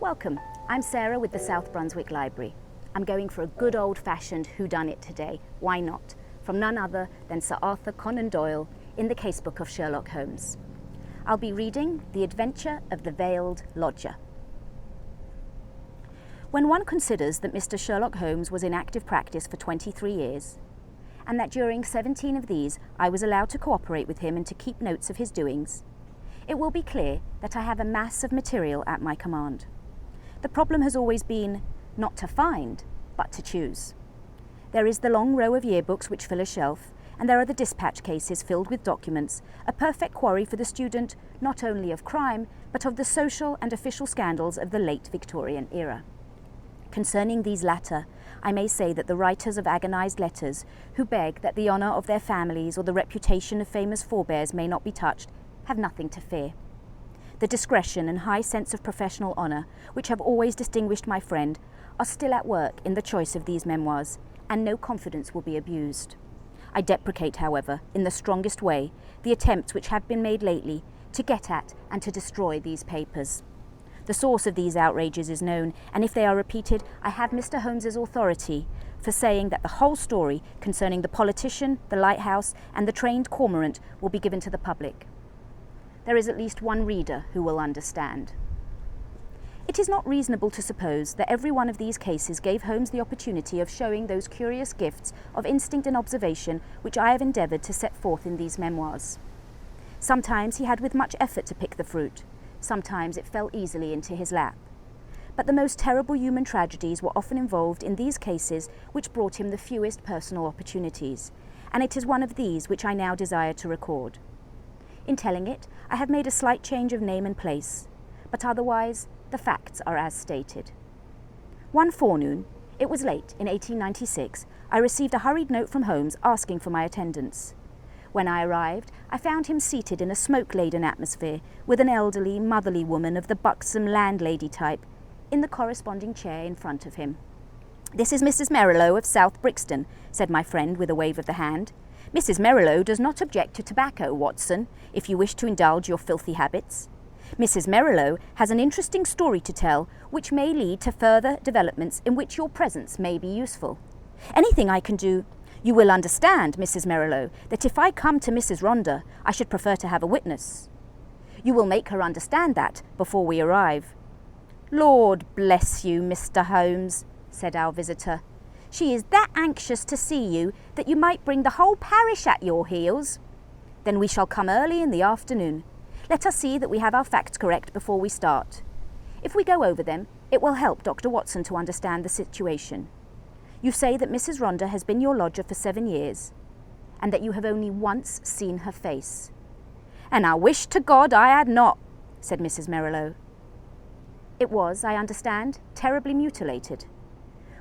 Welcome, I'm Sarah with the South Brunswick Library. I'm going for a good old-fashioned whodunit today, why not, from none other than Sir Arthur Conan Doyle in the casebook of Sherlock Holmes. I'll be reading The Adventure of the Veiled Lodger. When one considers that Mr. Sherlock Holmes was in active practice for 23 years, and that during 17 of these I was allowed to cooperate with him and to keep notes of his doings, it will be clear that I have a mass of material at my command. The problem has always been not to find, but to choose. There is the long row of yearbooks which fill a shelf, and there are the dispatch cases filled with documents, a perfect quarry for the student not only of crime, but of the social and official scandals of the late Victorian era. Concerning these latter, I may say that the writers of agonized letters, who beg that the honour of their families or the reputation of famous forebears may not be touched, have nothing to fear. The discretion and high sense of professional honour, which have always distinguished my friend, are still at work in the choice of these memoirs, and no confidence will be abused. I deprecate, however, in the strongest way, the attempts which have been made lately to get at and to destroy these papers. The source of these outrages is known, and if they are repeated, I have Mr. Holmes's authority for saying that the whole story concerning the politician, the lighthouse, and the trained cormorant will be given to the public. There is at least one reader who will understand. It is not reasonable to suppose that every one of these cases gave Holmes the opportunity of showing those curious gifts of instinct and observation which I have endeavoured to set forth in these memoirs. Sometimes he had with much effort to pick the fruit, sometimes it fell easily into his lap. But the most terrible human tragedies were often involved in these cases which brought him the fewest personal opportunities, and it is one of these which I now desire to record. In telling it, I have made a slight change of name and place, but otherwise the facts are as stated. One forenoon, it was late in 1896, I received a hurried note from Holmes asking for my attendance. When I arrived, I found him seated in a smoke-laden atmosphere with an elderly, motherly woman of the buxom landlady type in the corresponding chair in front of him. "This is Mrs. Merrilow of South Brixton," said my friend with a wave of the hand. "Mrs. Merrilow does not object to tobacco, Watson, if you wish to indulge your filthy habits. Mrs. Merrilow has an interesting story to tell which may lead to further developments in which your presence may be useful. Anything I can do. You will understand, Mrs. Merrilow, that if I come to Mrs. Rhondda, I should prefer to have a witness. You will make her understand that before we arrive." "Lord bless you, Mr. Holmes," said our visitor. "She is that anxious to see you that you might bring the whole parish at your heels. Then we shall come early in the afternoon. Let us see that we have our facts correct before we start. If we go over them, it will help Dr. Watson to understand the situation. You say that Mrs. Rhondda has been your lodger for 7 years, and that you have only once seen her face." "And I wish to God I had not," said Mrs. Merrilow. "It was, I understand, terribly mutilated."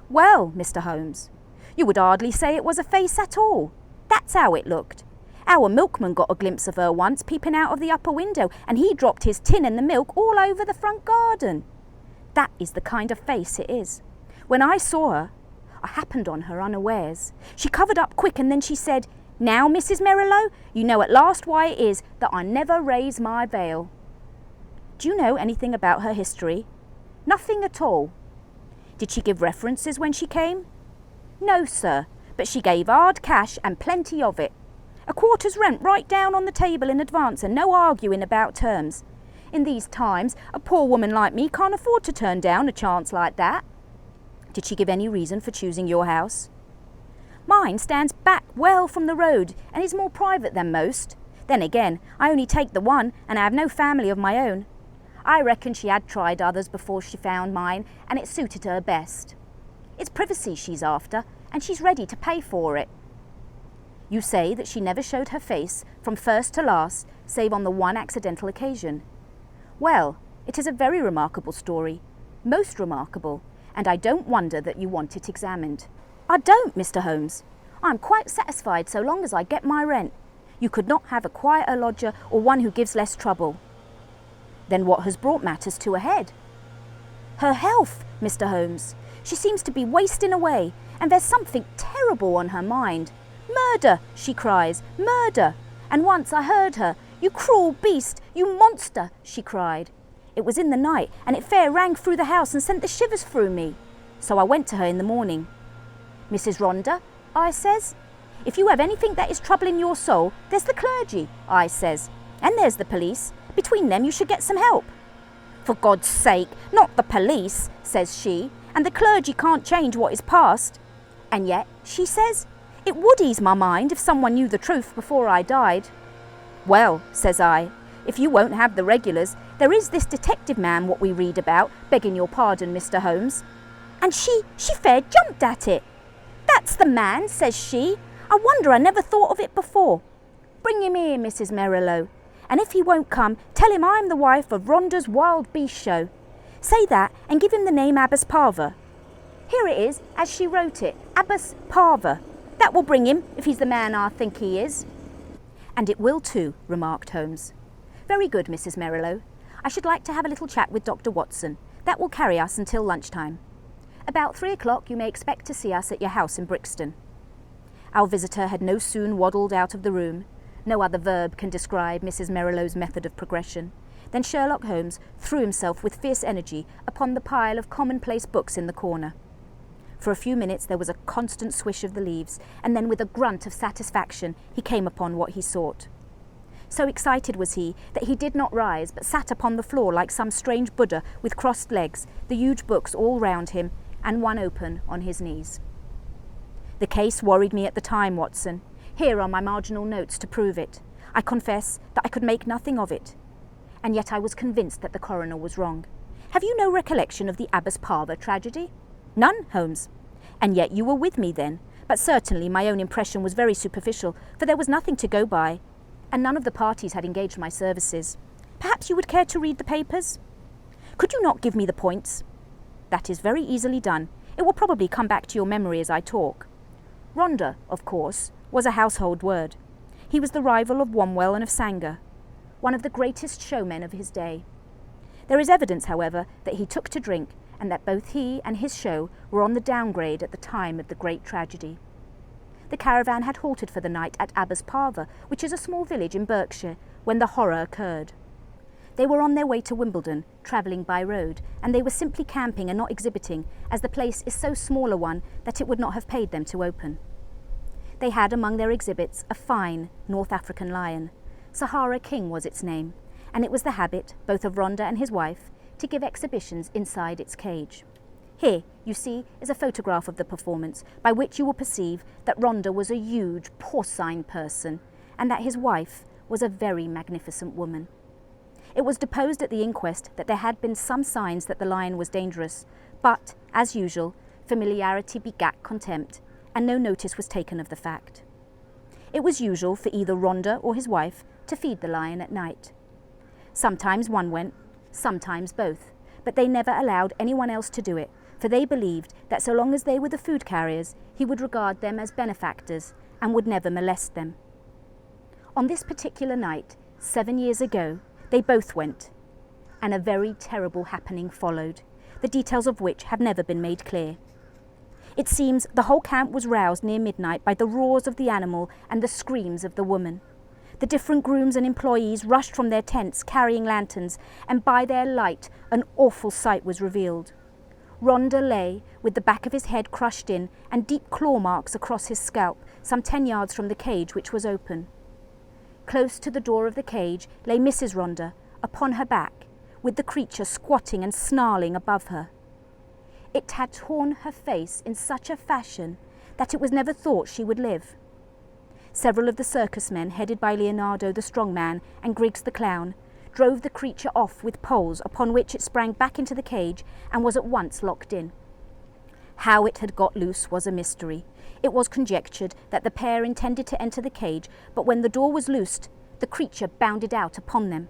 "Well, Mr. Holmes, you would hardly say it was a face at all. That's how it looked. Our milkman got a glimpse of her once peeping out of the upper window, and he dropped his tin and the milk all over the front garden. That is the kind of face it is. When I saw her, I happened on her unawares. She covered up quick, and then she said, 'Now, Mrs. Merrilow, you know at last why it is that I never raise my veil.' Do you know anything about her history?" "Nothing at all." "Did she give references when she came?" "No, sir, but she gave hard cash and plenty of it. A quarter's rent right down on the table in advance, and no arguing about terms. In these times, a poor woman like me can't afford to turn down a chance like that." "Did she give any reason for choosing your house?" "Mine stands back well from the road and is more private than most. Then again, I only take the one, and I have no family of my own. I reckon she had tried others before she found mine, and it suited her best. It's privacy she's after, and she's ready to pay for it." "You say that she never showed her face from first to last, save on the one accidental occasion. Well, it is a very remarkable story, most remarkable, and I don't wonder that you want it examined." "I don't, Mr. Holmes. I'm quite satisfied so long as I get my rent. You could not have a quieter lodger or one who gives less trouble." "Then what has brought matters to a head?" "Her health, Mr. Holmes. She seems to be wasting away, and there's something terrible on her mind. 'Murder,' she cries, 'murder.' And once I heard her, 'You cruel beast, you monster,' she cried. It was in the night, and it fair rang through the house and sent the shivers through me. So I went to her in the morning. Mrs. Rhonda, I says, if you have anything that is troubling your soul, there's the clergy, I says, and there's the police. Between them you should get some help. For God's sake, not the police, says she, and the clergy can't change what is past. And yet, she says, it would ease my mind if someone knew the truth before I died. Well, says I, if you won't have the regulars, there is this detective man what we read about, begging your pardon, Mr. Holmes. And she fair jumped at it. That's the man, says she. I wonder I never thought of it before. Bring him here, Mrs. Merrilow, and if he won't come, tell him I'm the wife of Rhonda's Wild Beast Show. Say that and give him the name Abbas Parver. Here it is, as she wrote it, Abbas Parver. That will bring him, if he's the man I think he is. And it will too, remarked Holmes. Very good, Mrs. Merrilow. I should like to have a little chat with Dr. Watson. That will carry us until lunchtime. About 3 o'clock you may expect to see us at your house in Brixton. Our visitor had no soon waddled out of the room. No other verb can describe Mrs. Merrilow's method of progression. Then Sherlock Holmes threw himself with fierce energy upon the pile of commonplace books in the corner. For a few minutes there was a constant swish of the leaves, and then with a grunt of satisfaction he came upon what he sought. So excited was he that he did not rise, but sat upon the floor like some strange Buddha with crossed legs, the huge books all round him, and one open on his knees. The case worried me at the time, Watson. Here are my marginal notes to prove it. I confess that I could make nothing of it. And yet I was convinced that the coroner was wrong. Have you no recollection of the Abbas Parver tragedy? None, Holmes. And yet you were with me then. But certainly my own impression was very superficial, for there was nothing to go by, and none of the parties had engaged my services. Perhaps you would care to read the papers? Could you not give me the points? That is very easily done. It will probably come back to your memory as I talk. Rhonda, of course, was a household word. He was the rival of Wombwell and of Sanger, one of the greatest showmen of his day. There is evidence, however, that he took to drink, and that both he and his show were on the downgrade at the time of the great tragedy. The caravan had halted for the night at Abbas Parver, which is a small village in Berkshire, when the horror occurred. They were on their way to Wimbledon, travelling by road, and they were simply camping and not exhibiting, as the place is so small a one that it would not have paid them to open. They had among their exhibits a fine North African lion. Sahara King was its name, and it was the habit, both of Rhonda and his wife, to give exhibitions inside its cage. Here, you see, is a photograph of the performance, by which you will perceive that Rhonda was a huge, porcine person, and that his wife was a very magnificent woman. It was deposed at the inquest that there had been some signs that the lion was dangerous, but, as usual, familiarity begat contempt, and no notice was taken of the fact. It was usual for either Rhonda or his wife to feed the lion at night. Sometimes one went, sometimes both, but they never allowed anyone else to do it, for they believed that so long as they were the food carriers, he would regard them as benefactors and would never molest them. On this particular night, 7 years ago, they both went, and a very terrible happening followed, the details of which have never been made clear. It seems the whole camp was roused near midnight by the roars of the animal and the screams of the woman. The different grooms and employees rushed from their tents carrying lanterns, and by their light an awful sight was revealed. Rhonda lay, with the back of his head crushed in and deep claw marks across his scalp, some 10 yards from the cage, which was open. Close to the door of the cage lay Mrs. Rhonda, upon her back, with the creature squatting and snarling above her. It had torn her face in such a fashion that it was never thought she would live. Several of the circus men, headed by Leonardo the strong man and Griggs the clown, drove the creature off with poles, upon which it sprang back into the cage and was at once locked in. How it had got loose was a mystery. It was conjectured that the pair intended to enter the cage, but when the door was loosed, the creature bounded out upon them.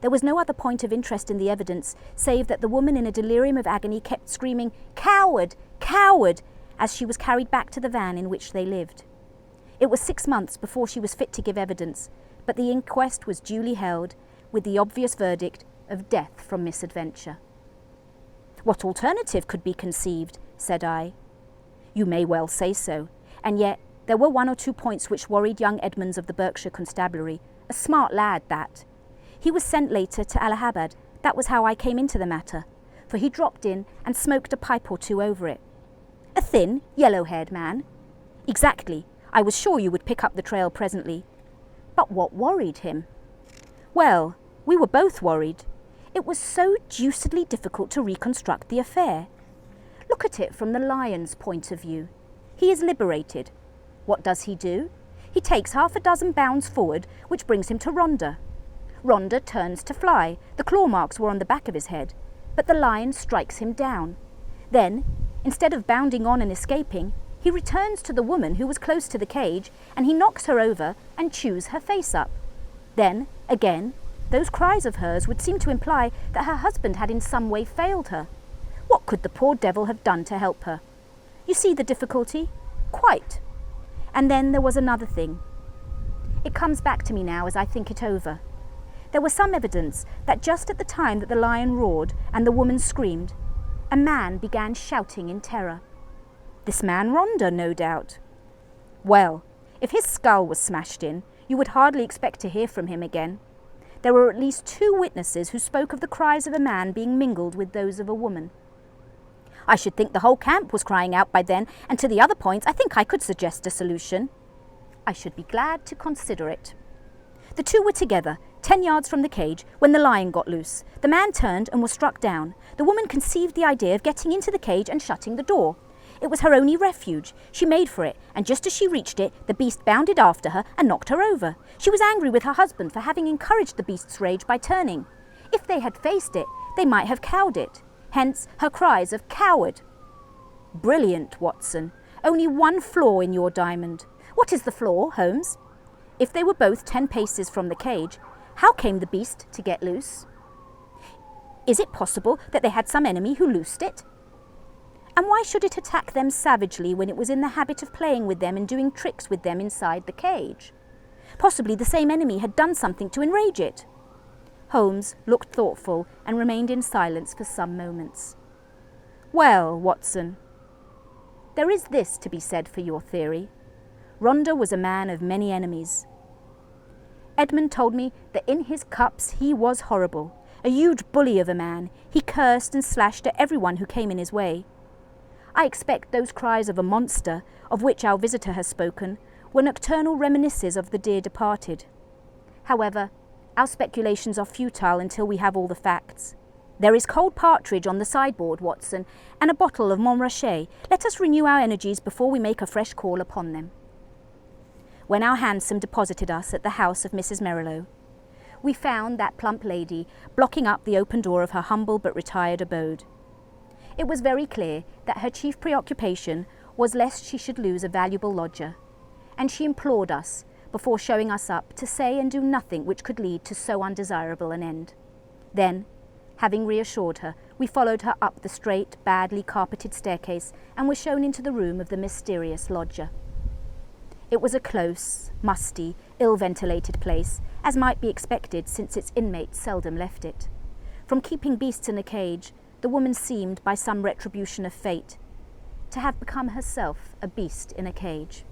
There was no other point of interest in the evidence, save that the woman in a delirium of agony kept screaming, "Coward! Coward!" as she was carried back to the van in which they lived. It was 6 months before she was fit to give evidence, but the inquest was duly held, with the obvious verdict of death from misadventure. "What alternative could be conceived?" said I. "You may well say so, and yet there were 1 or 2 points which worried young Edmonds of the Berkshire Constabulary, a smart lad that. He was sent later to Allahabad, That was how I came into the matter, for he dropped in and smoked a pipe or two over it. A thin, yellow-haired man. Exactly. I was sure you would pick up the trail presently. But what worried him? Well, we were both worried. It was so deucedly difficult to reconstruct the affair. Look at it from the lion's point of view. He is liberated. What does he do? He takes 6 bounds forward, which brings him to Rhonda. Rhonda turns to fly. The claw marks were on the back of his head, but the lion strikes him down. Then, instead of bounding on and escaping, he returns to the woman who was close to the cage, and he knocks her over and chews her face up. Then, again, those cries of hers would seem to imply that her husband had in some way failed her. What could the poor devil have done to help her? You see the difficulty? Quite. And then there was another thing. It comes back to me now as I think it over. There was some evidence that just at the time that the lion roared and the woman screamed, a man began shouting in terror. This man Rhonda, no doubt. Well, if his skull was smashed in, you would hardly expect to hear from him again. There were at least 2 witnesses who spoke of the cries of a man being mingled with those of a woman. I should think the whole camp was crying out by then, and to the other points I think I could suggest a solution. I should be glad to consider it. The 2 were together, 10 yards from the cage, when the lion got loose. The man turned and was struck down. The woman conceived the idea of getting into the cage and shutting the door. It was her only refuge. She made for it, and just as she reached it, the beast bounded after her and knocked her over. She was angry with her husband for having encouraged the beast's rage by turning. If they had faced it, they might have cowed it. Hence her cries of "Coward!" Brilliant, Watson. Only one flaw in your diamond. What is the flaw, Holmes? If they were both 10 paces from the cage, how came the beast to get loose? Is it possible that they had some enemy who loosed it? And why should it attack them savagely when it was in the habit of playing with them and doing tricks with them inside the cage? Possibly the same enemy had done something to enrage it. Holmes looked thoughtful and remained in silence for some moments. Well, Watson, there is this to be said for your theory. Rhonda was a man of many enemies. Edmund told me that in his cups he was horrible, a huge bully of a man. He cursed and slashed at everyone who came in his way. I expect those cries of a monster, of which our visitor has spoken, were nocturnal reminiscences of the dear departed. However, our speculations are futile until we have all the facts. There is cold partridge on the sideboard, Watson, and a bottle of Montrachet. Let us renew our energies before we make a fresh call upon them. When our hansom deposited us at the house of Mrs. Merrilow, we found that plump lady blocking up the open door of her humble but retired abode. It was very clear that her chief preoccupation was lest she should lose a valuable lodger, and she implored us, before showing us up, to say and do nothing which could lead to so undesirable an end. Then, having reassured her, we followed her up the straight, badly carpeted staircase and were shown into the room of the mysterious lodger. It was a close, musty, ill-ventilated place, as might be expected since its inmates seldom left it. From keeping beasts in a cage, the woman seemed, by some retribution of fate, to have become herself a beast in a cage.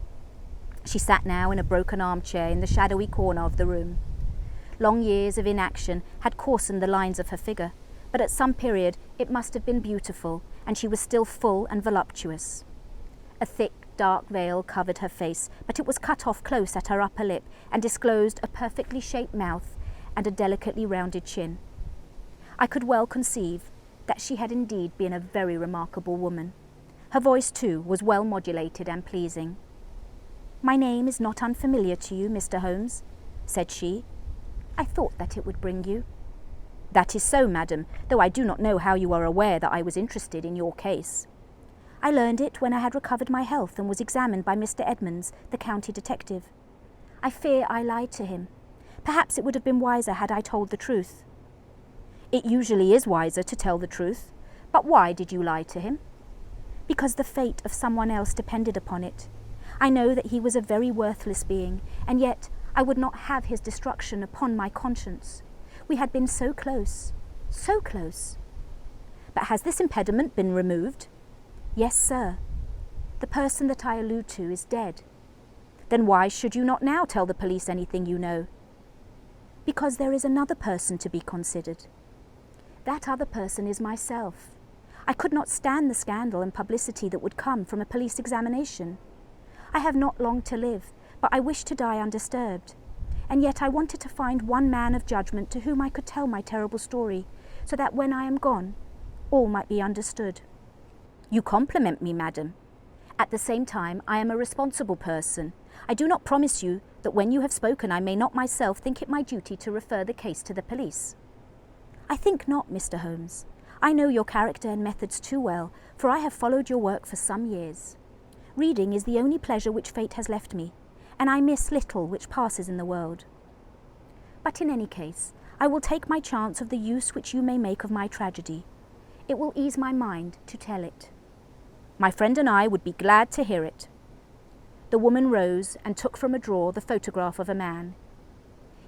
She sat now in a broken armchair in the shadowy corner of the room. Long years of inaction had coarsened the lines of her figure, but at some period it must have been beautiful, and she was still full and voluptuous. A thick, dark veil covered her face, but it was cut off close at her upper lip and disclosed a perfectly shaped mouth and a delicately rounded chin. I could well conceive that she had indeed been a very remarkable woman. Her voice, too, was well modulated and pleasing. "My name is not unfamiliar to you, Mr. Holmes," said she. "I thought that it would bring you." "That is so, madam, though I do not know how you are aware that I was interested in your case." "I learned it when I had recovered my health and was examined by Mr. Edmonds, the county detective. I fear I lied to him. Perhaps it would have been wiser had I told the truth." "It usually is wiser to tell the truth. But why did you lie to him?" "Because the fate of someone else depended upon it. I know that he was a very worthless being, and yet I would not have his destruction upon my conscience. We had been so close, so close." "But has this impediment been removed?" "Yes, sir. The person that I allude to is dead." "Then why should you not now tell the police anything you know?" "Because there is another person to be considered." That other person is myself. I could not stand the scandal and publicity that would come from a police examination. I have not long to live, but I wish to die undisturbed. And yet I wanted to find one man of judgment to whom I could tell my terrible story, so that when I am gone, all might be understood. You compliment me, madam. At the same time, I am a responsible person. I do not promise you that when you have spoken I may not myself think it my duty to refer the case to the police. I think not, Mr. Holmes. I know your character and methods too well, for I have followed your work for some years. Reading is the only pleasure which fate has left me, and I miss little which passes in the world. But in any case, I will take my chance of the use which you may make of my tragedy. It will ease my mind to tell it. My friend and I would be glad to hear it. The woman rose and took from a drawer the photograph of a man.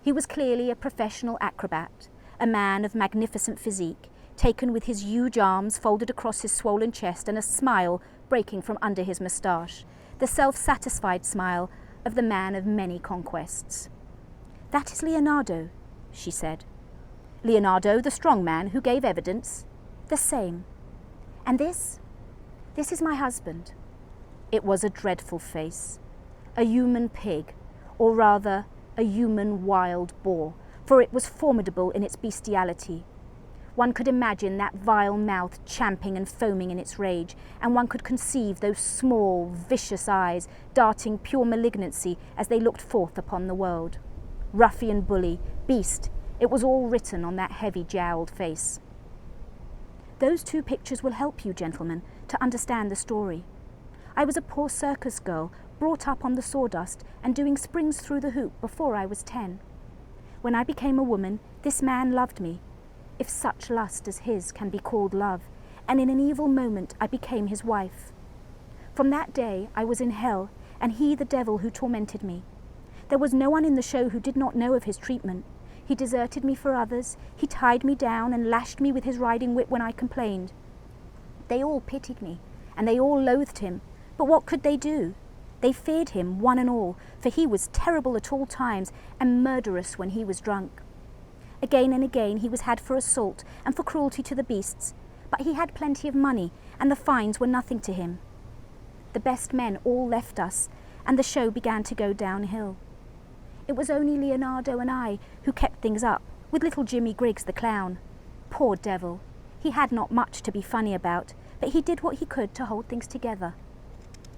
He was clearly a professional acrobat, a man of magnificent physique, taken with his huge arms folded across his swollen chest and a smile breaking from under his moustache, the self-satisfied smile of the man of many conquests. That is Leonardo, she said. Leonardo, the strong man who gave evidence? The same. And this? This is my husband. It was a dreadful face, a human pig, or rather a human wild boar, for it was formidable in its bestiality. One could imagine that vile mouth champing and foaming in its rage, and one could conceive those small, vicious eyes darting pure malignancy as they looked forth upon the world. Ruffian, bully, beast, it was all written on that heavy jowled face. Those two pictures will help you, gentlemen, to understand the story. I was a poor circus girl, brought up on the sawdust and doing springs through the hoop before I was 10. When I became a woman, this man loved me, if such lust as his can be called love, and in an evil moment I became his wife. From that day I was in hell, and he the devil who tormented me. There was no one in the show who did not know of his treatment. He deserted me for others, he tied me down and lashed me with his riding whip when I complained. They all pitied me, and they all loathed him, but what could they do? They feared him, one and all, for he was terrible at all times and murderous when he was drunk. Again and again he was had for assault and for cruelty to the beasts, but he had plenty of money, and the fines were nothing to him. The best men all left us, and the show began to go downhill. It was only Leonardo and I who kept things up, with little Jimmy Griggs the clown. Poor devil! He had not much to be funny about, but he did what he could to hold things together.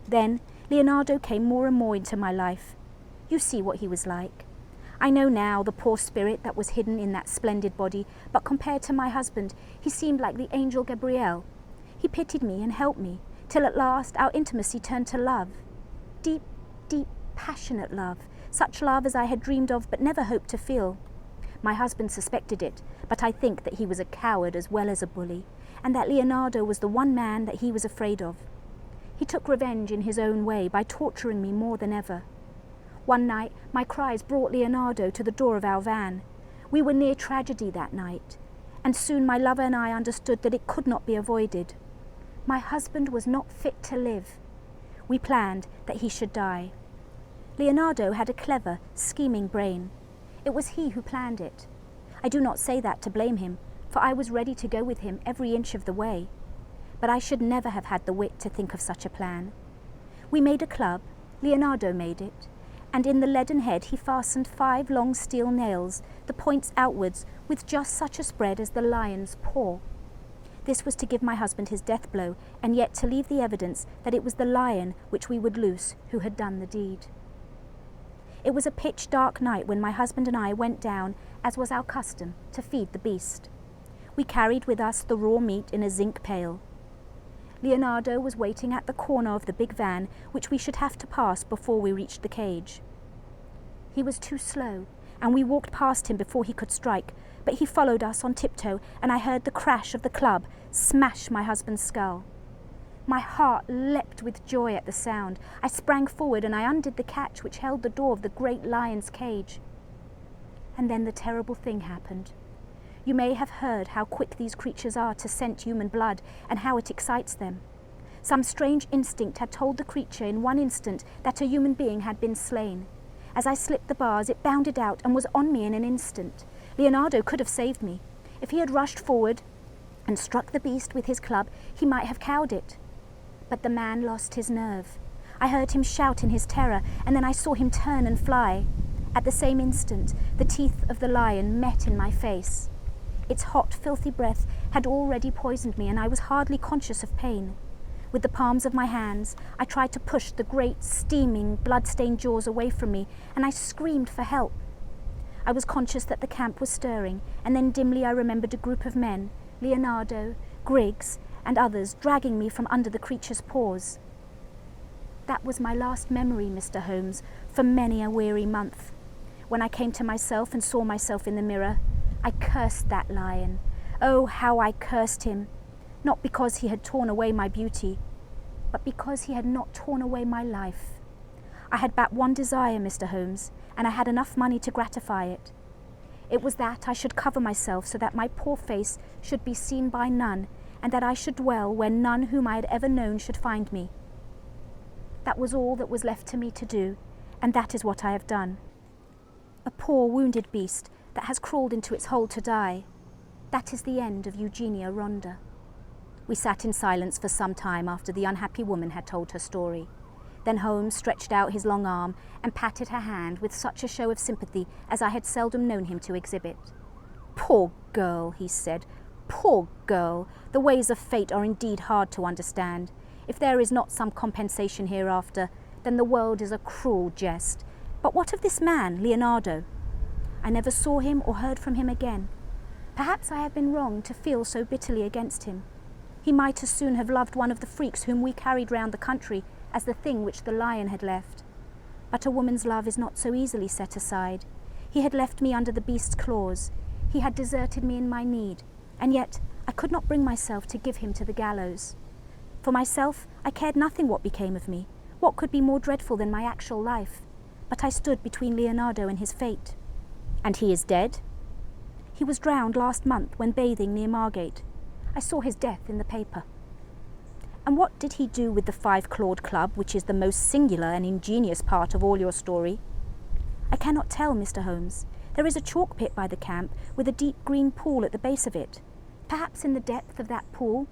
Then Leonardo came more and more into my life. You see what he was like. I know now the poor spirit that was hidden in that splendid body, but compared to my husband, he seemed like the angel Gabriel. He pitied me and helped me, till at last our intimacy turned to love. Deep, deep, passionate love, such love as I had dreamed of but never hoped to feel. My husband suspected it, but I think that he was a coward as well as a bully, and that Leonardo was the one man that he was afraid of. He took revenge in his own way by torturing me more than ever. One night my cries brought Leonardo to the door of our van. We were near tragedy that night, and soon my lover and I understood that it could not be avoided. My husband was not fit to live. We planned that he should die. Leonardo had a clever, scheming brain. It was he who planned it. I do not say that to blame him, for I was ready to go with him every inch of the way. But I should never have had the wit to think of such a plan. We made a club, Leonardo made it, and in the leaden head he fastened 5 long steel nails, the points outwards, with just such a spread as the lion's paw. This was to give my husband his death blow, and yet to leave the evidence that it was the lion which we would loose who had done the deed. It was a pitch-dark night when my husband and I went down, as was our custom, to feed the beast. We carried with us the raw meat in a zinc pail. Leonardo was waiting at the corner of the big van, which we should have to pass before we reached the cage. He was too slow, and we walked past him before he could strike, but he followed us on tiptoe, and I heard the crash of the club smash my husband's skull. My heart leapt with joy at the sound. I sprang forward and I undid the catch which held the door of the great lion's cage. And then the terrible thing happened. You may have heard how quick these creatures are to scent human blood and how it excites them. Some strange instinct had told the creature in one instant that a human being had been slain. As I slipped the bars, it bounded out and was on me in an instant. Leonardo could have saved me. If he had rushed forward, and struck the beast with his club, he might have cowed it. But the man lost his nerve. I heard him shout in his terror, and then I saw him turn and fly. At the same instant, the teeth of the lion met in my face. Its hot, filthy breath had already poisoned me, and I was hardly conscious of pain. With the palms of my hands, I tried to push the great, steaming, blood-stained jaws away from me, and I screamed for help. I was conscious that the camp was stirring, and then dimly I remembered a group of men, Leonardo, Griggs, and others, dragging me from under the creature's paws. That was my last memory, Mr. Holmes, for many a weary month. When I came to myself and saw myself in the mirror, I cursed that lion. Oh, how I cursed him! Not because he had torn away my beauty, but because he had not torn away my life. I had but one desire, Mr. Holmes, and I had enough money to gratify it. It was that I should cover myself so that my poor face should be seen by none, and that I should dwell where none whom I had ever known should find me. That was all that was left to me to do, and that is what I have done. A poor wounded beast that has crawled into its hole to die. That is the end of Eugenia Ronda. We sat in silence for some time after the unhappy woman had told her story. Then Holmes stretched out his long arm and patted her hand with such a show of sympathy as I had seldom known him to exhibit. "Poor girl," he said, "poor girl. The ways of fate are indeed hard to understand. If there is not some compensation hereafter, then the world is a cruel jest. But what of this man, Leonardo? I never saw him or heard from him again. Perhaps I have been wrong to feel so bitterly against him. He might as soon have loved one of the freaks whom we carried round the country as the thing which the lion had left. But a woman's love is not so easily set aside. He had left me under the beast's claws. He had deserted me in my need, and yet I could not bring myself to give him to the gallows. For myself, I cared nothing what became of me. What could be more dreadful than my actual life? But I stood between Leonardo and his fate. And he is dead? He was drowned last month when bathing near Margate. I saw his death in the paper. And what did he do with the 5-clawed club, which is the most singular and ingenious part of all your story? I cannot tell, Mr. Holmes. There is a chalk pit by the camp, with a deep green pool at the base of it. Perhaps in the depth of that pool.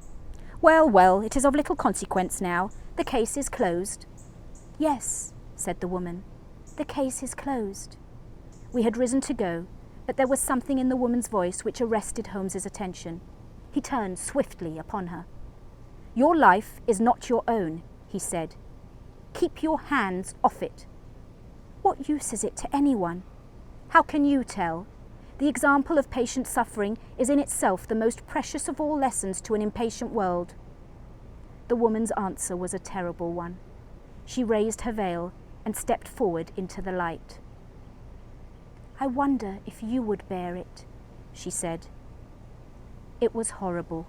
Well, well, it is of little consequence now. The case is closed. Yes, said the woman. The case is closed. We had risen to go, but there was something in the woman's voice which arrested Holmes's attention. He turned swiftly upon her. Your life is not your own, he said. Keep your hands off it. What use is it to anyone? How can you tell? The example of patient suffering is in itself the most precious of all lessons to an impatient world. The woman's answer was a terrible one. She raised her veil and stepped forward into the light. I wonder if you would bear it, she said. It was horrible.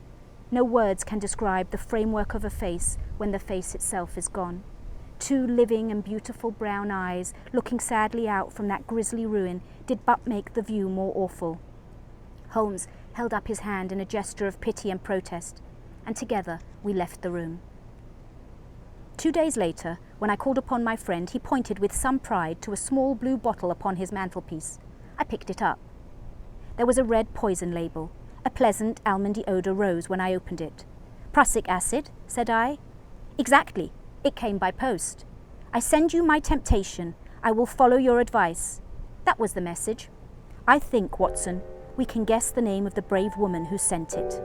No words can describe the framework of a face when the face itself is gone. 2 living and beautiful brown eyes looking sadly out from that grisly ruin did but make the view more awful. Holmes held up his hand in a gesture of pity and protest, and together we left the room. 2 days later, when I called upon my friend, he pointed with some pride to a small blue bottle upon his mantelpiece. I picked it up. There was a red poison label. A pleasant almondy odour rose when I opened it. Prussic acid, said I. Exactly. It came by post. I send you my temptation. I will follow your advice. That was the message. I think, Watson, we can guess the name of the brave woman who sent it.